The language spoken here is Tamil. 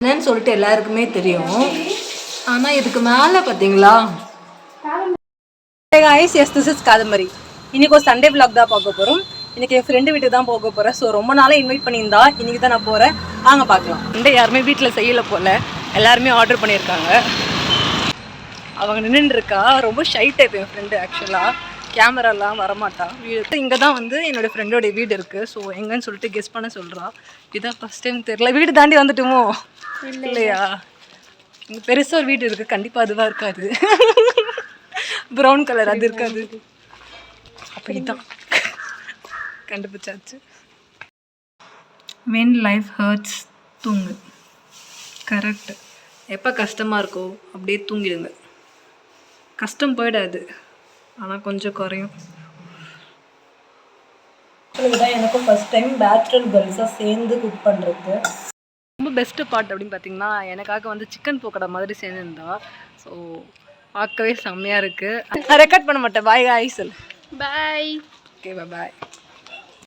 என்னன்னு சொல்லிட்டு எல்லாருக்குமே தெரியும். ஆனால் இதுக்கு மேலே பார்த்தீங்களா guys, yes, this is Kadambari. இன்னைக்கு ஒரு சண்டே vlog தான் பார்க்க போகிறோம். இன்னைக்கு என் ஃப்ரெண்டு வீட்டுக்கு தான் போக போகிறேன். ஸோ ரொம்ப நாளே இன்வைட் பண்ணியிருந்தா, இன்னைக்கு தான் நான் போகிறேன். வாங்க பார்க்கலாம். சண்டே யாருமே வீட்டில் செய்யலை போல், எல்லாருமே ஆர்டர் பண்ணியிருக்காங்க. அவங்க நின்றுட்டு இருக்கா. ரொம்ப ஷை டைப் என் ஃப்ரெண்டு. ஆக்சுவலாக கேமராலாம் வரமாட்டா. வீடு இங்கே தான் வந்து என்னோடய ஃப்ரெண்டோடைய வீடு இருக்குது. ஸோ எங்கன்னு சொல்லிட்டு கெஸ் பண்ண சொல்கிறா. இதான் ஃபஸ்ட் டைம் தெரியல. வீடு தாண்டி வந்துட்டுமோ இல்லையா? இங்கே பெருசாக ஒரு வீடு இருக்குது. கண்டிப்பாக அதுவாக இருக்காது. ப்ரௌன் கலர் அது இருக்காது. அப்படி தான் கண்டுபிடிச்சாச்சு. when life hurts தூங்கு. கரெக்ட். எப்போ கஷ்டமாக இருக்கோ அப்படியே தூங்கிடுங்க. கஷ்டம் போயிடாது, ஆனால் கொஞ்சம் குறையும். இதுதான் எனக்கும் ஃபஸ்ட் டைம் பேச்சுலர் கேர்ள்ஸாக சேர்ந்து குக் பண்ணுறது. ரொம்ப பெஸ்ட்டு பார்ட் அப்படின்னு பார்த்தீங்கன்னா, எனக்காக வந்து சிக்கன் போக்கடா மாதிரி சேர்ந்துருந்தா. ஸோ பார்க்கவே செம்மையாக இருக்குது. ரெக்கார்ட் பண்ண மாட்டேன். பாய் காய் சொல். பாய். ஓகே பாய்.